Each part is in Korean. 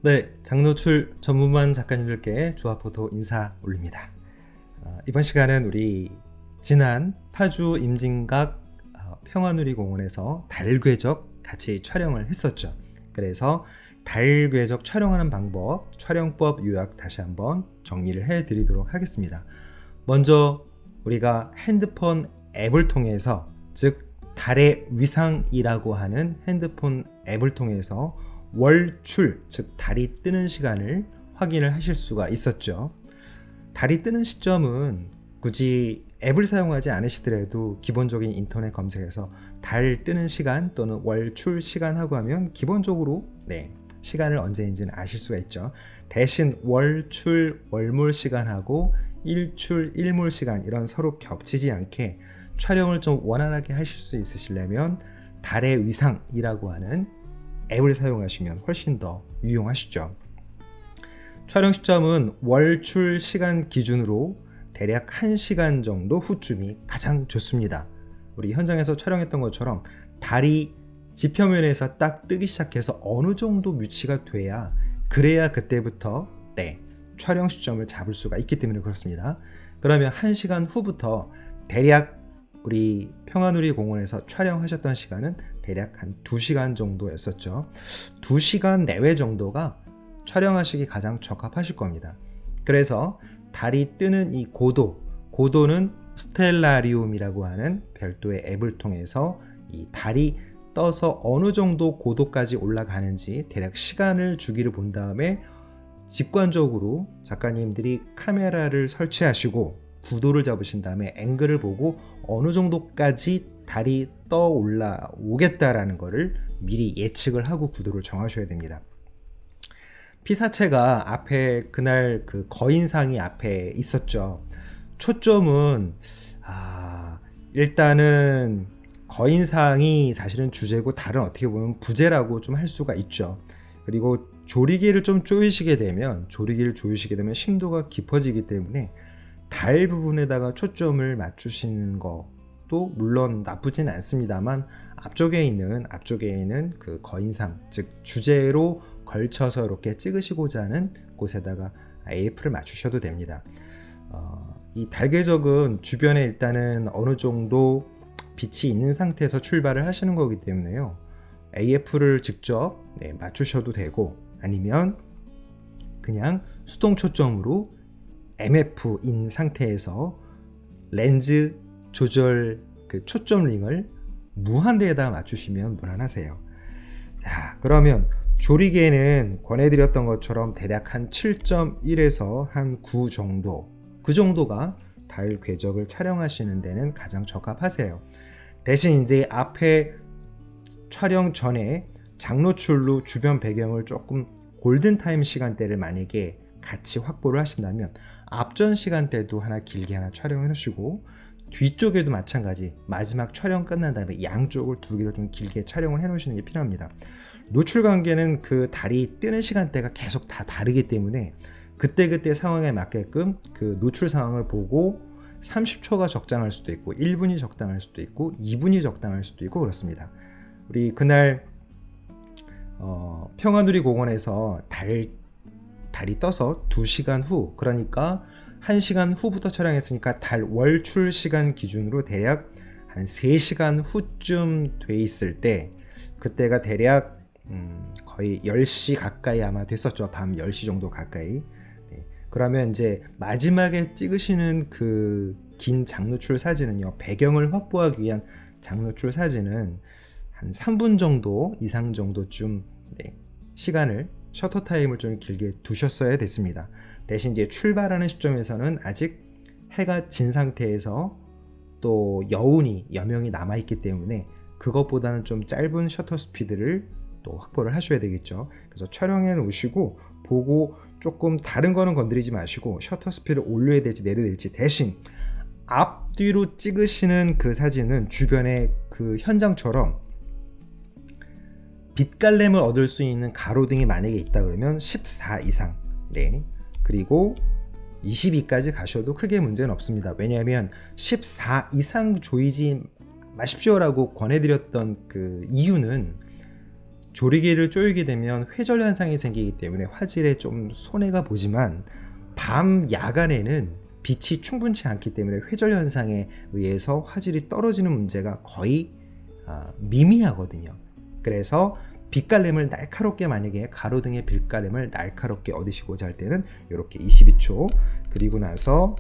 네, 장노출 전문만 작가님들께 조합포토 인사 올립니다. 이번 시간은 우리 지난 파주 임진각 평화누리공원에서 달궤적 같이 촬영을 했었죠. 그래서 달궤적 촬영하는 방법, 촬영법 요약 다시 한번 정리를 해드리도록 하겠습니다. 먼저 우리가 핸드폰 앱을 통해서, 즉 달의 위상이라고 하는 핸드폰 앱을 통해서 월출, 즉 달이 뜨는 시간을 확인을 하실 수가 있었죠. 달이 뜨는 시점은 굳이 앱을 사용하지 않으시더라도 기본적인 인터넷 검색에서 달 뜨는 시간 또는 월출 시간 하고 하면 기본적으로 시간을 언제인지는 아실 수가 있죠. 대신 월출 월몰 시간하고 일출 일몰 시간, 이런 서로 겹치지 않게 촬영을 좀 원활하게 하실 수 있으시려면 달의 위상이라고 하는 앱을 사용하시면 훨씬 더 유용하시죠. 촬영 시점은 월출 시간 기준으로 대략 1시간 정도 후쯤이 가장 좋습니다. 우리 현장에서 촬영했던 것처럼 달이 지표면에서 딱 뜨기 시작해서 어느 정도 위치가 돼야, 그래야 그때부터 촬영 시점을 잡을 수가 있기 때문에 그렇습니다. 그러면 1시간 후부터 대략 우리 평화누리공원에서 촬영하셨던 시간은 대략 한 2시간 정도였었죠. 2시간 내외 정도가 촬영하시기 가장 적합하실 겁니다. 그래서 달이 뜨는 이 고도는 스텔라리움이라고 하는 별도의 앱을 통해서 이 달이 떠서 어느 정도 고도까지 올라가는지 대략 시간을 주기를 본 다음에 직관적으로 작가님들이 카메라를 설치하시고 구도를 잡으신 다음에 앵글을 보고 어느 정도까지 달이 떠 올라오겠다라는 것을 미리 예측을 하고 구도를 정하셔야 됩니다. 피사체가 앞에 그날 그 거인상이 앞에 있었죠. 초점은 일단은 거인상이 사실은 주제고 달은 어떻게 보면 부제라고 좀 할 수가 있죠. 그리고 조리개를 조이시게 되면 심도가 깊어지기 때문에 달 부분에다가 초점을 맞추시는 것도 물론 나쁘진 않습니다만, 앞쪽에 있는 그 거인상, 즉 주제로 걸쳐서 이렇게 찍으시고자 하는 곳에다가 AF를 맞추셔도 됩니다. 이 달궤적은 주변에 일단은 어느 정도 빛이 있는 상태에서 출발을 하시는 거기 때문에요, AF를 직접 맞추셔도 되고, 아니면 그냥 수동 초점으로 MF인 상태에서 렌즈 조절 그 초점 링을 무한대에다 맞추시면 무난하세요. 자, 그러면 조리개는 권해드렸던 것처럼 대략 한 7.1에서 한 9 정도, 그 정도가 달 궤적을 촬영하시는 데는 가장 적합하세요. 대신 이제 앞에 촬영 전에 장노출로 주변 배경을 조금 골든타임 시간대를 만약에 같이 확보를 하신다면 앞전 시간대도 하나 길게 하나 촬영해 놓으시고, 뒤쪽에도 마찬가지 마지막 촬영 끝난 다음에 양쪽을 두 개를 좀 길게 촬영을 해 놓으시는 게 필요합니다. 노출 관계는 그 달이 뜨는 시간대가 계속 다 다르기 때문에 그때그때 상황에 맞게끔 그 노출 상황을 보고 30초가 적당할 수도 있고 1분이 적당할 수도 있고 2분이 적당할 수도 있고 그렇습니다. 우리 그날 평화누리공원에서 달이 떠서 2시간 후, 그러니까 1시간 후부터 촬영했으니까 달 월출 시간 기준으로 대략 한 3시간 후쯤 돼 있을 때, 그때가 대략 거의 10시 가까이 아마 됐었죠. 밤 10시 정도 가까이. 그러면 이제 마지막에 찍으시는 그 긴 장노출 사진은요, 배경을 확보하기 위한 장노출 사진은 한 3분 정도 이상 정도쯤 시간을, 셔터 타임을 좀 길게 두셨어야 됐습니다. 대신 이제 출발하는 시점에서는 아직 해가 진 상태에서 또 여명이 남아있기 때문에 그것보다는 좀 짧은 셔터 스피드를 또 확보를 하셔야 되겠죠. 그래서 촬영해 놓으시고 보고 조금 다른 거는 건드리지 마시고 셔터 스피드를 올려야 될지 내려야 될지, 대신 앞뒤로 찍으시는 그 사진은 주변에 그 현장처럼 빛깔렘을 얻을 수 있는 가로등이 만약에 있다 그러면 14 이상, 그리고 22까지 가셔도 크게 문제는 없습니다. 왜냐하면 14 이상 조이지 마십시오라고 권해드렸던 그 이유는 조리개를 조이게 되면 회절 현상이 생기기 때문에 화질에 좀 손해가 보지만 밤 야간에는 빛이 충분치 않기 때문에 회절 현상에 의해서 화질이 떨어지는 문제가 거의 미미하거든요. 그래서 빛깔램을 날카롭게, 만약에 가로등의 빛깔램을 날카롭게 얻으시고자 할 때는 이렇게 22초, 그리고 나서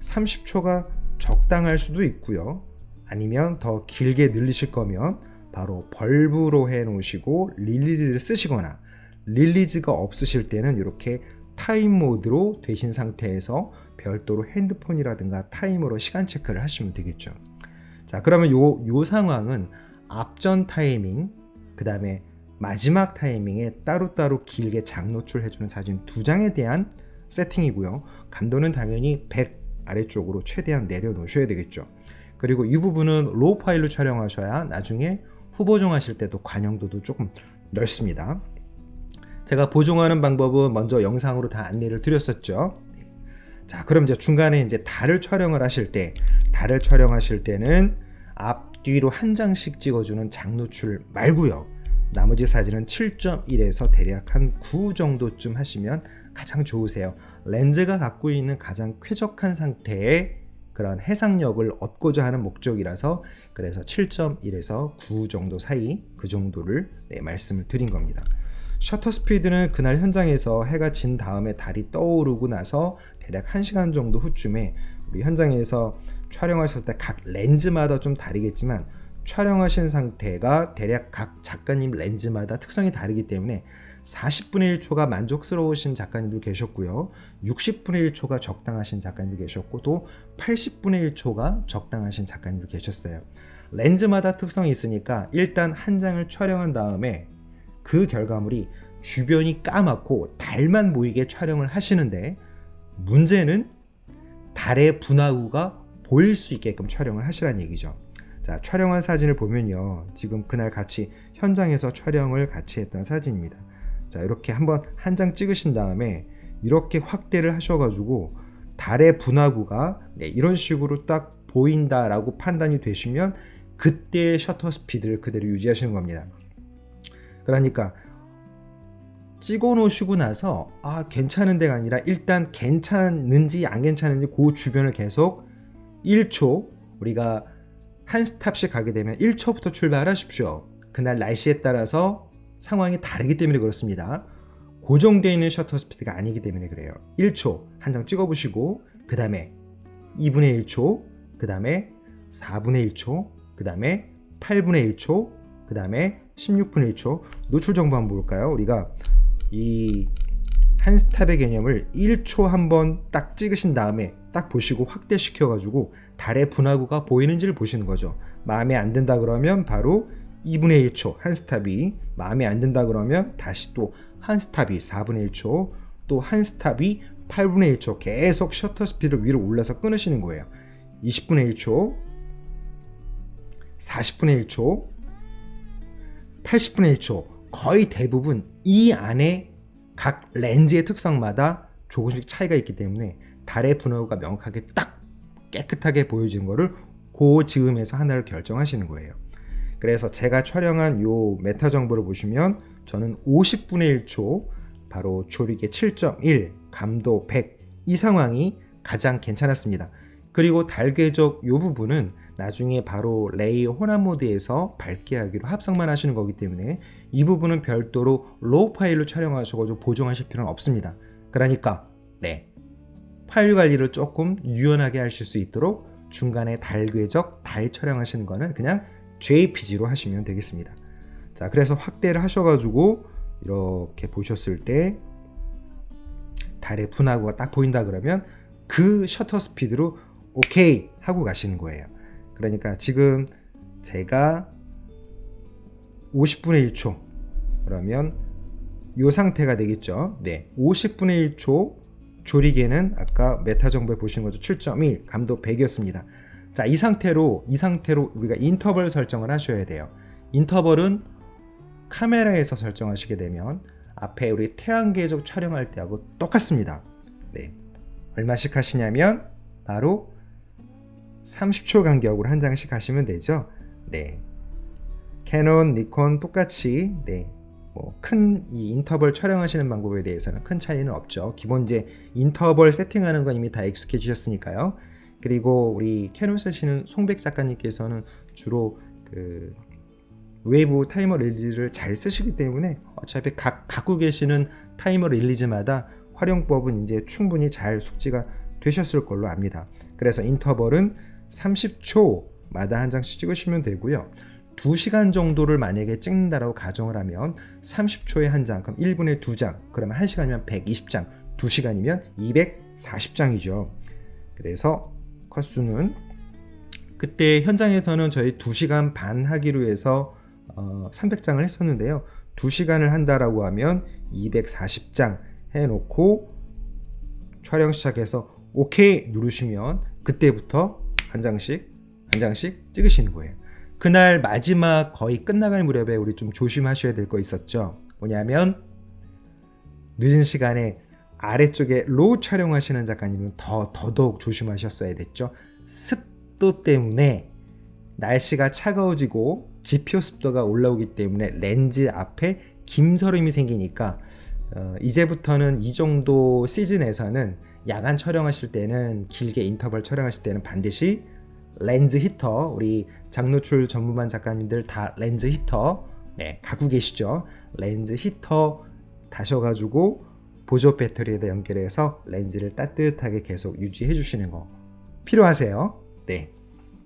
30초가 적당할 수도 있고요. 아니면 더 길게 늘리실 거면 바로 벌브로 해 놓으시고 릴리즈를 쓰시거나, 릴리즈가 없으실 때는 이렇게 타임 모드로 되신 상태에서 별도로 핸드폰이라든가 타이머로 시간 체크를 하시면 되겠죠. 자, 그러면 요 상황은 앞전 타이밍, 그 다음에 마지막 타이밍에 따로따로 길게 장노출 해주는 사진 2장에 대한 세팅이고요. 감도는 당연히 100 아래쪽으로 최대한 내려놓으셔야 되겠죠. 그리고 이 부분은 로우 파일로 촬영하셔야 나중에 후보정하실 때도 관영도도 조금 넓습니다. 제가 보정하는 방법은 먼저 영상으로 다 안내를 드렸었죠. 자, 그럼 이제 중간에 이제 달을 촬영을 하실 때는 앞뒤로 한 장씩 찍어주는 장노출 말고요. 나머지 사진은 7.1에서 대략 한 9 정도쯤 하시면 가장 좋으세요. 렌즈가 갖고 있는 가장 쾌적한 상태의 그런 해상력을 얻고자 하는 목적이라서, 그래서 7.1에서 9 정도 사이, 그 정도를 말씀을 드린 겁니다. 셔터 스피드는 그날 현장에서 해가 진 다음에 달이 떠오르고 나서 대략 1시간 정도 후쯤에 우리 현장에서 촬영하셨을 때 각 렌즈마다 좀 다르겠지만 촬영하신 상태가 대략 각 작가님 렌즈마다 특성이 다르기 때문에 40분의 1초가 만족스러우신 작가님도 계셨고요, 60분의 1초가 적당하신 작가님도 계셨고, 또 80분의 1초가 적당하신 작가님도 계셨어요. 렌즈마다 특성이 있으니까 일단 한 장을 촬영한 다음에 그 결과물이 주변이 까맣고 달만 보이게 촬영을 하시는데, 문제는 달의 분화구가 보일 수 있게끔 촬영을 하시라는 얘기죠. 자, 촬영한 사진을 보면요, 지금 그날 같이 현장에서 촬영을 같이 했던 사진입니다. 자, 이렇게 한번 한 장 찍으신 다음에 이렇게 확대를 하셔가지고 달의 분화구가 이런 식으로 딱 보인다라고 판단이 되시면 그때 셔터 스피드를 그대로 유지하시는 겁니다. 그러니까 찍어 놓으시고 나서 괜찮은 데가 아니라 일단 괜찮은지 안 괜찮은지 그 주변을 계속 1초, 우리가 한 스탑씩 가게 되면 1초부터 출발하십시오. 그날 날씨에 따라서 상황이 다르기 때문에 그렇습니다. 고정되어 있는 셔터 스피드가 아니기 때문에 그래요. 1초 한 장 찍어보시고, 그 다음에 2분의 1초, 그 다음에 4분의 1초, 그 다음에 8분의 1초, 그 다음에 16분의 1초. 노출 정보 한번 볼까요? 우리가 이 한 스탑의 개념을 1초 한번 딱 찍으신 다음에 딱 보시고 확대시켜 가지고 달의 분화구가 보이는지를 보시는 거죠. 마음에 안 든다 그러면 바로 2분의 1초 한 스탑이, 마음에 안 든다 그러면 다시 또 한 스탑이 4분의 1초, 또 한 스탑이 8분의 1초, 계속 셔터 스피드를 위로 올려서 끊으시는 거예요. 20분의 1초, 40분의 1초, 80분의 1초, 거의 대부분 이 안에 각 렌즈의 특성마다 조금씩 차이가 있기 때문에 달의 분화구가 명확하게 딱 깨끗하게 보여지는 거를 그 즈음에서 하나를 결정하시는 거예요. 그래서 제가 촬영한 요 메타 정보를 보시면 저는 50분의 1초, 바로 조리개 7.1, 감도 100, 이 상황이 가장 괜찮았습니다. 그리고 달 궤적 요 부분은 나중에 바로 레이어 혼합 모드에서 밝게 하기로 합성만 하시는 거기 때문에 이 부분은 별도로 로우 파일로 촬영하셔서 보정하실 필요는 없습니다. 그러니까 파일 관리를 조금 유연하게 하실 수 있도록 중간에 달 궤적, 달 촬영하시는 거는 그냥 JPG로 하시면 되겠습니다. 자, 그래서 확대를 하셔가지고 이렇게 보셨을 때 달의 분화구가 딱 보인다 그러면 그 셔터 스피드로 오케이 하고 가시는 거예요. 그러니까 지금 제가 50분의 1초 그러면 이 상태가 되겠죠. 50분의 1초 조리개는 아까 메타 정보에 보시는 거죠. 7.1, 감도 100이었습니다. 자, 이 상태로 우리가 인터벌 설정을 하셔야 돼요. 인터벌은 카메라에서 설정하시게 되면 앞에 우리 태양 궤적 촬영할 때하고 똑같습니다. 얼마씩 하시냐면 바로 30초 간격으로 한 장씩 하시면 되죠. 캐논, 니콘 똑같이 뭐 큰 이 인터벌 촬영하시는 방법에 대해서는 큰 차이는 없죠. 기본 이제 인터벌 세팅하는 건 이미 다 익숙해지셨으니까요. 그리고 우리 캐논 쓰시는 송백 작가님께서는 주로 그 웨이브 타이머 릴리즈를 잘 쓰시기 때문에 어차피 갖고 계시는 타이머 릴리즈마다 활용법은 이제 충분히 잘 숙지가 되셨을 걸로 압니다. 그래서 인터벌은 30초마다 한 장씩 찍으시면 되고요. 2시간 정도를 만약에 찍는다라고 가정을 하면 30초에 한 장, 그럼 1분에 2장, 그러면 1시간이면 120장, 2시간이면 240장이죠. 그래서 컷수는 그때 현장에서는 저희 2시간 반 하기로 해서 300장을 했었는데요. 2시간을 한다라고 하면 240장 해놓고 촬영 시작해서 오케이 누르시면 그때부터 한 장씩 찍으시는 거예요. 그날 마지막 거의 끝나갈 무렵에 우리 좀 조심하셔야 될 거 있었죠. 뭐냐면 늦은 시간에 아래쪽에 로우 촬영하시는 작가님은 더더욱 조심하셨어야 됐죠. 습도 때문에 날씨가 차가워지고 지표 습도가 올라오기 때문에 렌즈 앞에 김서림이 생기니까 이제부터는 이 정도 시즌에서는 야간 촬영하실 때는 길게 인터벌 촬영하실 때는 반드시 렌즈 히터, 우리 장노출 전문반 작가님들 다 렌즈 히터 갖고 계시죠. 렌즈 히터 다셔가지고 보조 배터리에다 연결해서 렌즈를 따뜻하게 계속 유지해 주시는 거 필요하세요? 네,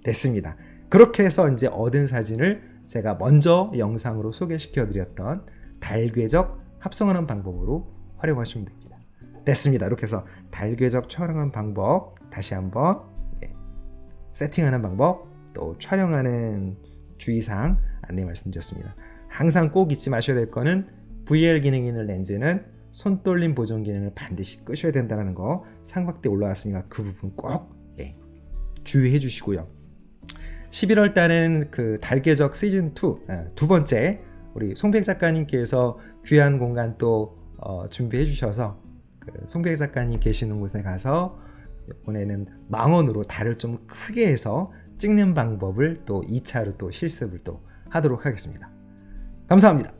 됐습니다. 그렇게 해서 이제 얻은 사진을 제가 먼저 영상으로 소개시켜 드렸던 달궤적 합성하는 방법으로 활용하시면 됩니다. 됐습니다. 이렇게 해서 달궤적 촬영하는 방법 다시 한번 세팅하는 방법, 또 촬영하는 주의사항 안내 말씀드렸습니다. 항상 꼭 잊지 마셔야 될 거는 VR 기능이 있는 렌즈는 손떨림 보정 기능을 반드시 끄셔야 된다는 거, 삼각대 올라왔으니까 그 부분 꼭 주의해 주시고요. 11월 달에는 그 달궤적 시즌 2 두 번째 우리 송백 작가님께서 귀한 공간 또 준비해 주셔서 그 송백 작가님 계시는 곳에 가서 이번에는 망원으로 달을 좀 크게 해서 찍는 방법을 또 2차로 또 실습을 또 하도록 하겠습니다. 감사합니다.